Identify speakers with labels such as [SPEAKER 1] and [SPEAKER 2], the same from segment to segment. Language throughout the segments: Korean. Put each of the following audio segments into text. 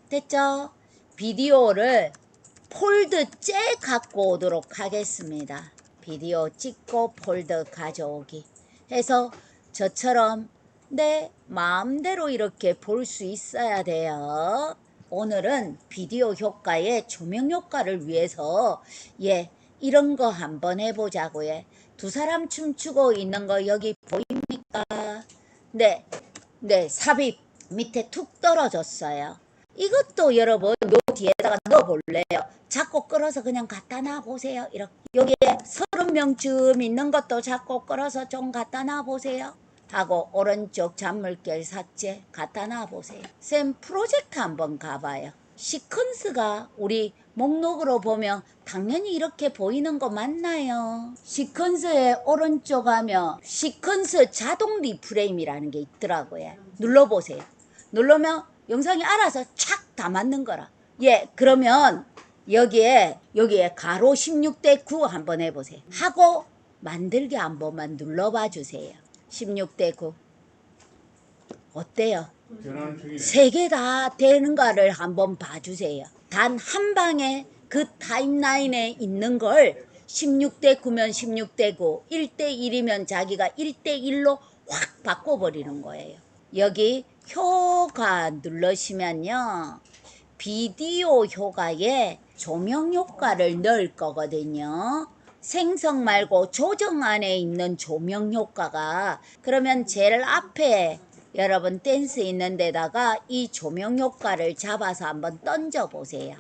[SPEAKER 1] 됐죠? 비디오를 폴드 째 갖고 오도록 하겠습니다. 비디오 찍고 폴드 가져오기 해서 저처럼 내 마음대로 이렇게 볼 수 있어야 돼요. 오늘은 비디오 효과의 조명 효과를 위해서 이런 거 한번 해보자고요. 두 사람 춤추고 있는 거 여기 보입니까? 네, 삽입 밑에 툭 떨어졌어요. 이것도 여러분 요 뒤에다가 넣어볼래요. 잡고 끌어서 그냥 갖다 놔보세요. 이렇게 여기에 30명쯤 있는 것도 잡고 끌어서 좀 갖다 놔보세요. 하고 오른쪽 잔물결 삭제 갖다 놔보세요. 쌤 프로젝트 한번 가봐요. 시퀀스가 우리 목록으로 보면 당연히 이렇게 보이는 거 맞나요? 시퀀스의 오른쪽 하면 시퀀스 자동 리프레임이라는 게 있더라고요. 눌러보세요. 누르면 영상이 알아서 착 다 맞는 거라. 그러면 여기에 가로 16대 9 한번 해보세요. 하고 만들기 한 번만 눌러봐 주세요. 16대 9 어때요? 세 개 다 되는가를 한번 봐주세요. 단 한 방에 그 타임라인에 있는 걸 16대 9면 16대 9, 1대 1이면 자기가 1대 1로 확 바꿔버리는 거예요. 여기 효과 누르시면요. 비디오 효과에 조명 효과를 넣을 거거든요. 생성 말고 조정 안에 있는 조명 효과가 그러면 제일 앞에 여러분 댄스 있는 데다가 이 조명 효과를 잡아서 한번 던져 보세요.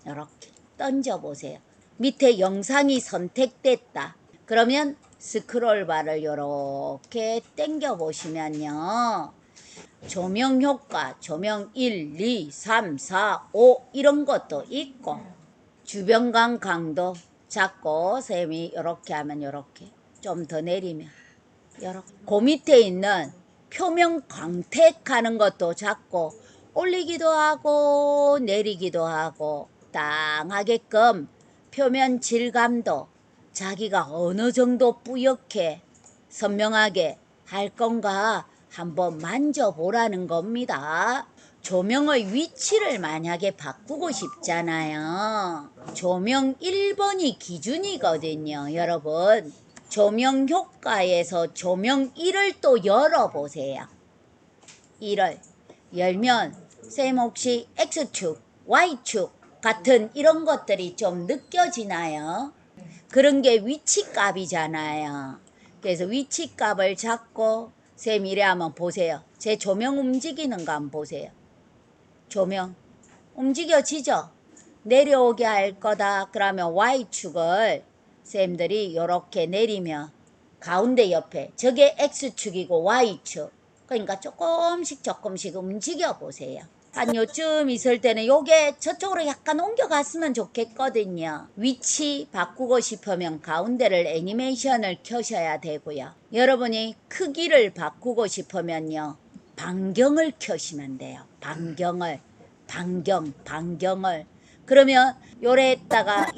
[SPEAKER 1] 이렇게 던져 보세요. 밑에 영상이 선택됐다. 그러면 스크롤 바를 이렇게 당겨 보시면요. 조명 효과, 조명 1, 2, 3, 4, 5 이런 것도 있고 주변광 강도 잡고 쌤이 이렇게 하면 이렇게 좀 더 내리면 이렇게 그 밑에 있는 표면 광택하는 것도 잡고 올리기도 하고 내리기도 하고 땅하게끔 표면 질감도 자기가 어느 정도 뿌옇게 선명하게 할 건가 한번 만져보라는 겁니다. 조명의 위치를 만약에 바꾸고 싶잖아요. 조명 1번이 기준이거든요. 여러분 조명 효과에서 조명 1을 또 열어보세요. 1을 열면 쌤 혹시 X축, Y축 같은 이런 것들이 좀 느껴지나요? 그런 게 위치값이잖아요. 그래서 위치값을 잡고 쌤 이래 한번 보세요. 제 조명 움직이는 거 한번 보세요. 조명 움직여지죠? 내려오게 할 거다. 그러면 Y축을 쌤들이 이렇게 내리면 가운데 옆에 저게 X축이고 Y축. 그러니까 조금씩 움직여 보세요. 한 요쯤 있을 때는 요게 저쪽으로 약간 옮겨갔으면 좋겠거든요. 위치 바꾸고 싶으면 가운데를 애니메이션을 켜셔야 되고요. 여러분이 크기를 바꾸고 싶으면요. 반경을 켜시면 돼요. 반경을. 그러면 요래다가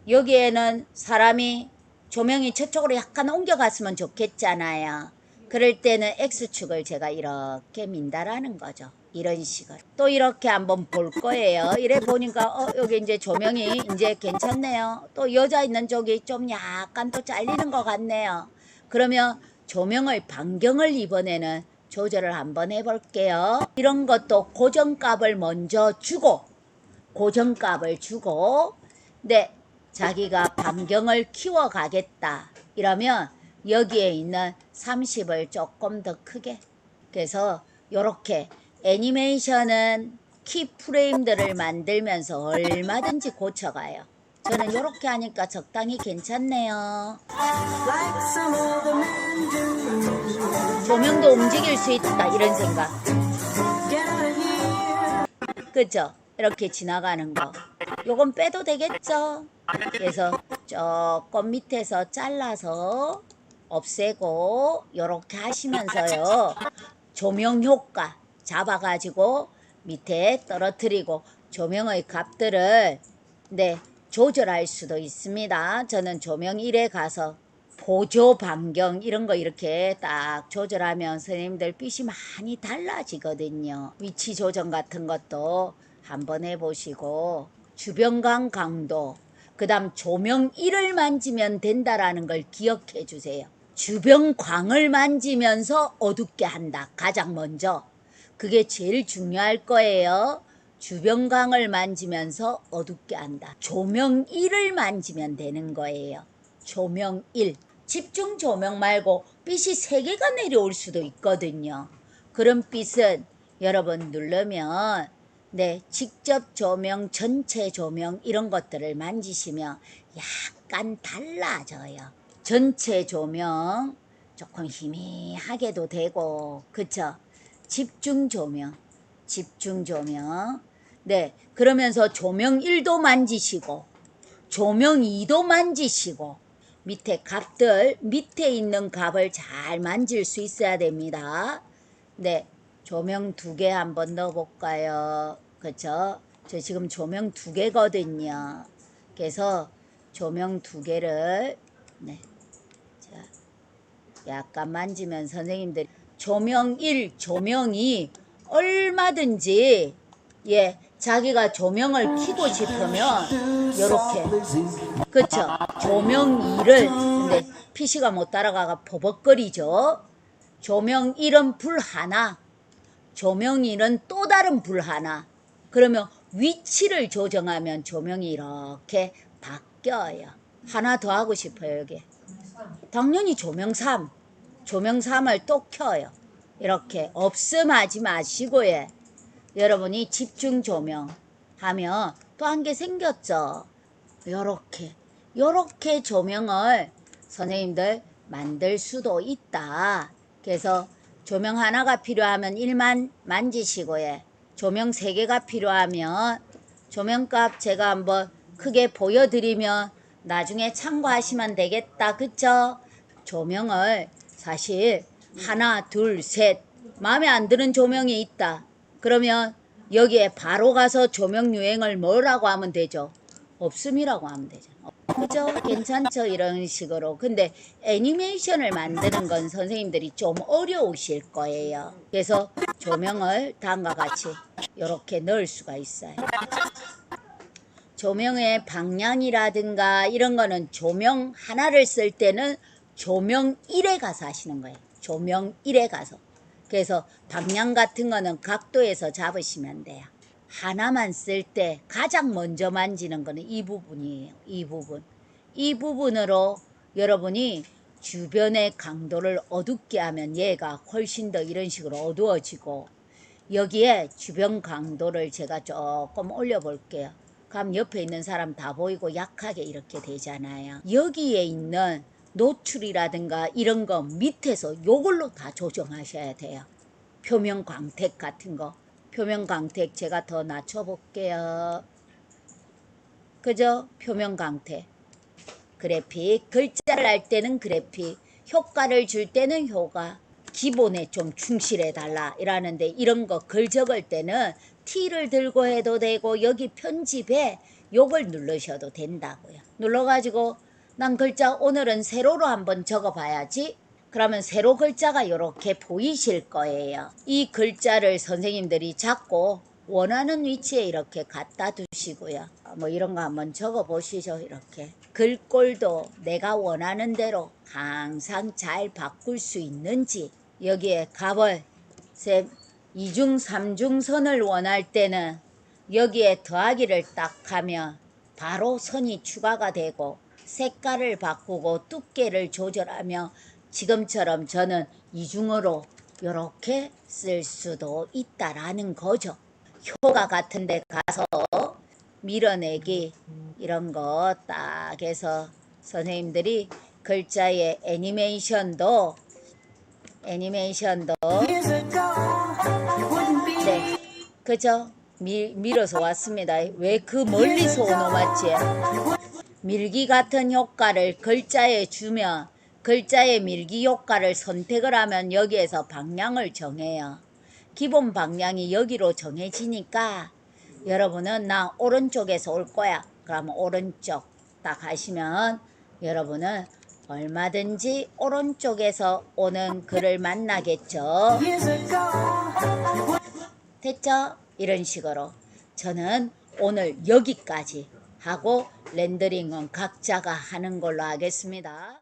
[SPEAKER 1] 여기에는 사람이 조명이 저쪽으로 약간 옮겨갔으면 좋겠잖아요. 그럴 때는 X축을 제가 이렇게 민다라는 거죠. 이런 식으로. 또 이렇게 한번 볼 거예요. 이래 보니까 여기 이제 조명이 이제 괜찮네요. 또 여자 있는 쪽이 좀 약간 또 잘리는 것 같네요. 그러면 조명의 반경을 이번에는 조절을 한번 해볼게요. 이런 것도 고정값을 먼저 주고 자기가 반경을 키워가겠다 이러면 여기에 있는 30을 조금 더 크게 그래서 이렇게 애니메이션은 키프레임들을 만들면서 얼마든지 고쳐가요. 저는 이렇게 하니까 적당히 괜찮네요. 조명도 움직일 수 있다 이런 생각. 그죠? 이렇게 지나가는 거. 요건 빼도 되겠죠? 그래서 조금 밑에서 잘라서 없애고 요렇게 하시면서요. 조명 효과 잡아가지고 밑에 떨어뜨리고 조명의 값들을 조절할 수도 있습니다. 저는 조명 1에 가서 보조 반경 이런 거 이렇게 딱 조절하면 선생님들 빛이 많이 달라지거든요. 위치 조정 같은 것도 한번 해보시고 주변광 강도 그 다음 조명 1을 만지면 된다라는 걸 기억해 주세요. 주변광을 만지면서 어둡게 한다. 가장 먼저 그게 제일 중요할 거예요. 주변광을 만지면서 어둡게 한다. 조명 1을 만지면 되는 거예요. 조명 1. 집중 조명 말고 빛이 3개가 내려올 수도 있거든요. 그런 빛은 여러분 누르면 네, 직접 조명, 전체 조명 이런 것들을 만지시면 약간 달라져요. 전체 조명 조금 희미하게도 되고 그쵸? 집중 조명, 집중 조명. 네, 그러면서 조명 1도 만지시고 조명 2도 만지시고 밑에 값들, 밑에 있는 값을 잘 만질 수 있어야 됩니다. 네, 조명 2개 한번 넣어볼까요? 그쵸? 저 지금 조명 2개거든요. 그래서 조명 2개를 네, 자, 약간 만지면 선생님들 조명 1, 조명 2 얼마든지 예, 자기가 조명을 켜고 싶으면 요렇게 그쵸? 조명 2를 근데 PC가 못 따라가가 버벅거리죠. 조명 1은 불 하나, 조명 2는 또 다른 불 하나. 그러면 위치를 조정하면 조명이 이렇게 바뀌어요. 하나 더 하고 싶어요. 여기 당연히 조명 3, 조명 3을 또 켜요. 이렇게 없음하지 마시고 예. 여러분이 집중 조명 하면 또 한 개 생겼죠. 요렇게 조명을 선생님들 만들 수도 있다. 그래서 조명 하나가 필요하면 1만 만지시고 예. 조명 3개가 필요하면 조명값 제가 한번 크게 보여드리면 나중에 참고하시면 되겠다. 그쵸? 조명을 사실 하나, 둘, 셋 마음에 안 드는 조명이 있다. 그러면 여기에 바로 가서 조명 유행을 뭐라고 하면 되죠? 없음이라고 하면 되죠. 그죠? 괜찮죠? 이런 식으로. 근데 애니메이션을 만드는 건 선생님들이 좀 어려우실 거예요. 그래서 조명을 다음과 같이 이렇게 넣을 수가 있어요. 조명의 방향이라든가 이런 거는 조명 하나를 쓸 때는 조명 1에 가서 하시는 거예요. 조명 1에 가서. 그래서 방향 같은 거는 각도에서 잡으시면 돼요. 하나만 쓸 때 가장 먼저 만지는 거는 이 부분이에요. 이 부분. 이 부분으로 여러분이 주변의 강도를 어둡게 하면 얘가 훨씬 더 이런 식으로 어두워지고 여기에 주변 강도를 제가 조금 올려볼게요. 그럼 옆에 있는 사람 다 보이고 약하게 이렇게 되잖아요. 여기에 있는 노출이라든가 이런 거 밑에서 요걸로 다 조정하셔야 돼요. 표면 광택 같은 거. 표면 광택 제가 더 낮춰볼게요. 그죠? 표면 광택. 그래픽. 글자를 할 때는 그래픽. 효과를 줄 때는 효과. 기본에 좀 충실해 달라 이라는데 이런 거 글 적을 때는 T를 들고 해도 되고 여기 편집에 요걸 누르셔도 된다고요. 눌러가지고 난 글자 오늘은 세로로 한번 적어 봐야지. 그러면 세로 글자가 이렇게 보이실 거예요. 이 글자를 선생님들이 잡고 원하는 위치에 이렇게 갖다 두시고요. 뭐 이런 거 한번 적어 보시죠. 이렇게 글꼴도 내가 원하는 대로 항상 잘 바꿀 수 있는지 여기에 값을 2중 3중선을 원할 때는 여기에 더하기를 딱 하면 바로 선이 추가가 되고 색깔을 바꾸고 두께를 조절하며 지금처럼 저는 이중으로 이렇게 쓸 수도 있다라는 거죠. 효과 같은 데 가서 밀어내기 이런 거 딱 해서 선생님들이 글자의 애니메이션도 네 그죠? 밀어서 왔습니다. 왜 그 멀리서 오노맞지? 밀기 같은 효과를 글자에 주면 글자의 밀기 효과를 선택을 하면 여기에서 방향을 정해요. 기본 방향이 여기로 정해지니까 여러분은 나 오른쪽에서 올 거야. 그러면 오른쪽 딱 하시면 여러분은 얼마든지 오른쪽에서 오는 글을 만나겠죠. 됐죠? 이런 식으로 저는 오늘 여기까지 하고 렌더링은 각자가 하는 걸로 하겠습니다.